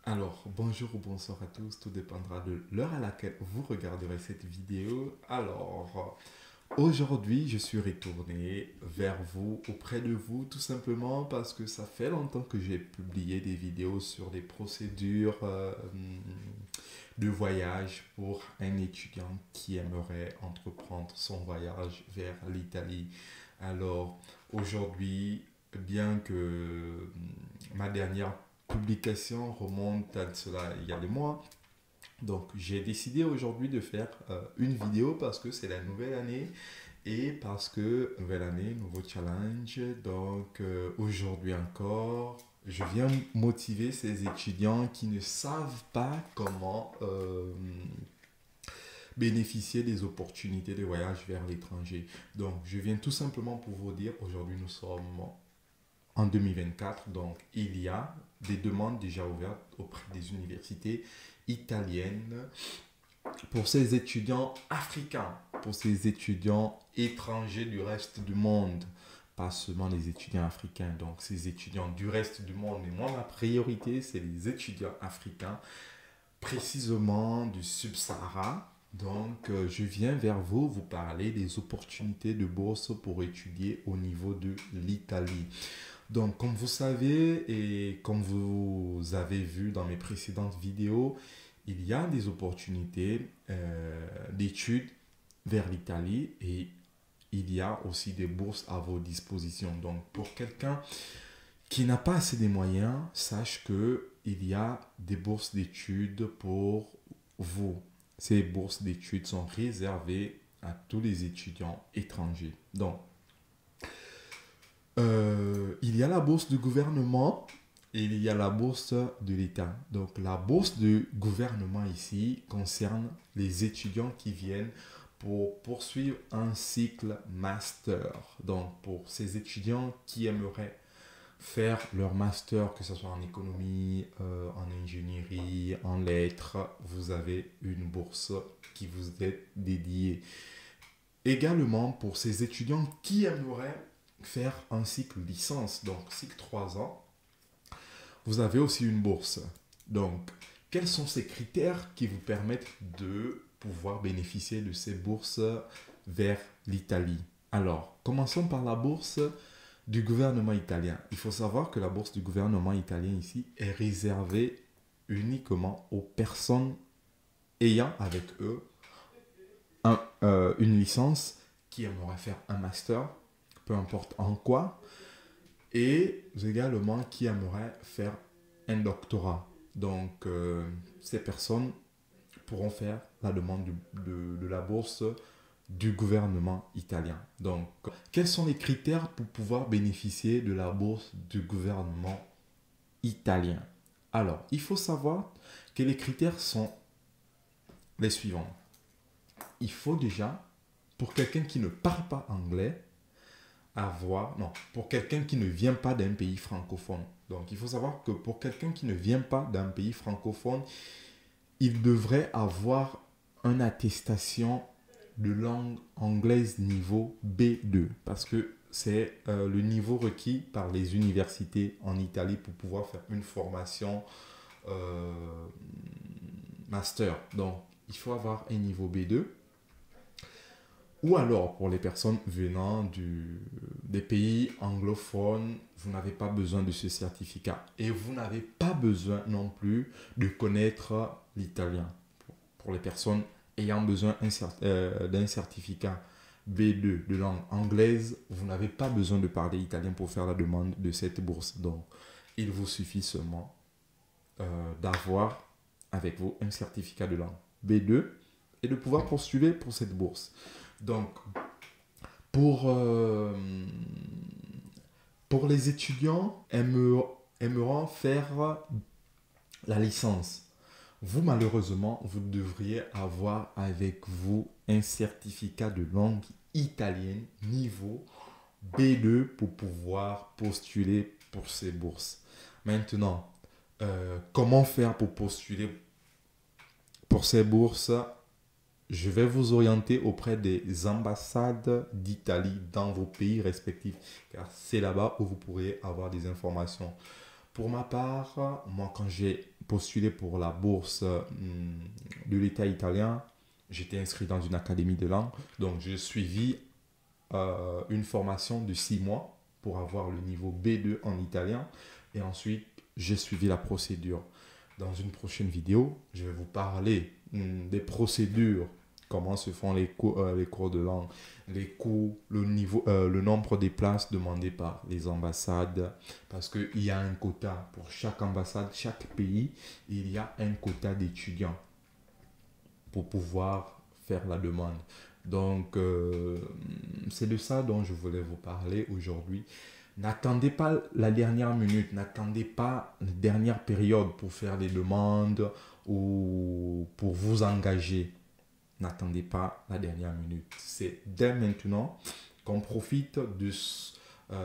Alors, bonjour ou bonsoir à tous, tout dépendra de l'heure à laquelle vous regarderez cette vidéo. Alors, aujourd'hui, je suis retourné vers vous, auprès de vous, tout simplement parce que ça fait longtemps que j'ai publié des vidéos sur des procédures de voyage pour un étudiant qui aimerait entreprendre son voyage vers l'Italie. Alors, aujourd'hui, bien que ma dernière publication remonte à cela il y a des mois, donc j'ai décidé aujourd'hui de faire une vidéo parce que c'est la nouvelle année et parce que nouvelle année, nouveau challenge. Donc aujourd'hui encore, je viens motiver ces étudiants qui ne savent pas comment bénéficier des opportunités de voyage vers l'étranger. Donc je viens tout simplement pour vous dire, aujourd'hui nous sommes en 2024, donc il y a des demandes déjà ouvertes auprès des universités italiennes pour ces étudiants africains, pour ces étudiants étrangers du reste du monde, pas seulement les étudiants africains, donc ces étudiants du reste du monde. Mais moi, ma priorité, c'est les étudiants africains, précisément du Sub-Sahara. Donc, je viens vers vous vous parler des opportunités de bourse pour étudier au niveau de l'Italie. Donc, comme vous savez et comme vous avez vu dans mes précédentes vidéos, il y a des opportunités d'études vers l'Italie et il y a aussi des bourses à vos dispositions. Donc, pour quelqu'un qui n'a pas assez de moyens, sache que il y a des bourses d'études pour vous. Ces bourses d'études sont réservées à tous les étudiants étrangers. Donc, il y a la bourse du gouvernement et il y a la bourse de l'État. Donc la bourse du gouvernement ici concerne les étudiants qui viennent pour poursuivre un cycle master. Donc pour ces étudiants qui aimeraient faire leur master, que ce soit en économie, en ingénierie, en lettres, vous avez une bourse qui vous est dédiée. Également pour ces étudiants qui aimeraient faire un cycle licence, donc cycle 3 ans, vous avez aussi une bourse. Donc, quels sont ces critères qui vous permettent de pouvoir bénéficier de ces bourses vers l'Italie? Alors, commençons par la bourse du gouvernement italien. Il faut savoir que la bourse du gouvernement italien ici est réservée uniquement aux personnes ayant avec eux une licence qui aimeraient faire un master, peu importe en quoi, et également qui aimeraient faire un doctorat. Donc, ces personnes pourront faire la demande de la bourse du gouvernement italien. Donc, quels sont les critères pour pouvoir bénéficier de la bourse du gouvernement italien? Alors, il faut savoir que les critères sont les suivants. Il faut déjà, pour quelqu'un qui ne parle pas anglais, pour quelqu'un qui ne vient pas d'un pays francophone. Donc, il faut savoir que pour quelqu'un qui ne vient pas d'un pays francophone, il devrait avoir une attestation de langue anglaise niveau B2 parce que c'est le niveau requis par les universités en Italie pour pouvoir faire une formation euh, master. Donc, il faut avoir un niveau B2. Ou alors, pour les personnes venant des pays anglophones, vous n'avez pas besoin de ce certificat. Et vous n'avez pas besoin non plus de connaître l'italien. Pour les personnes ayant besoin d'un certificat B2 de langue anglaise, vous n'avez pas besoin de parler italien pour faire la demande de cette bourse. Donc, il vous suffit seulement d'avoir avec vous un certificat de langue B2 et de pouvoir postuler pour cette bourse. Donc, pour, euh, pour les étudiants aimeront faire la licence, vous malheureusement, vous devriez avoir avec vous un certificat de langue italienne niveau B2 pour pouvoir postuler pour ces bourses. Maintenant, comment faire pour postuler pour ces bourses? Je vais vous orienter auprès des ambassades d'Italie dans vos pays respectifs, car c'est là-bas où vous pourrez avoir des informations. Pour ma part, moi quand j'ai postulé pour la bourse de l'État italien, j'étais inscrit dans une académie de langue. Donc j'ai suivi une formation de 6 mois pour avoir le niveau B2 en italien. Et ensuite, j'ai suivi la procédure. Dans une prochaine vidéo, je vais vous parler des procédures, comment se font les cours de langue, les coûts, le nombre des places demandées par les ambassades, parce qu'il y a un quota pour chaque ambassade, chaque pays, il y a un quota d'étudiants pour pouvoir faire la demande. Donc, c'est de ça dont je voulais vous parler aujourd'hui. N'attendez pas la dernière minute, n'attendez pas la dernière période pour faire des demandes ou pour vous engager. N'attendez pas la dernière minute. C'est dès maintenant qu'on profite de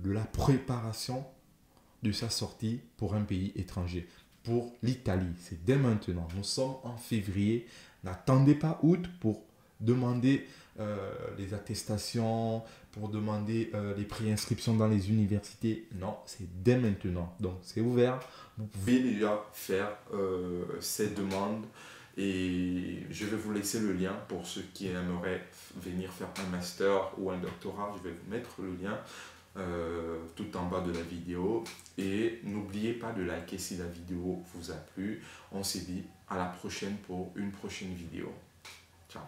la préparation de sa sortie pour un pays étranger. Pour l'Italie, c'est dès maintenant. Nous sommes en février. N'attendez pas août pour demander les attestations, pour demander les préinscriptions dans les universités. Non, c'est dès maintenant. Donc, c'est ouvert. Vous pouvez déjà faire ces demandes. Et je vais vous laisser le lien pour ceux qui aimeraient venir faire un master ou un doctorat. Je vais vous mettre le lien tout en bas de la vidéo. Et n'oubliez pas de liker si la vidéo vous a plu. On se dit à la prochaine pour une prochaine vidéo. Ciao.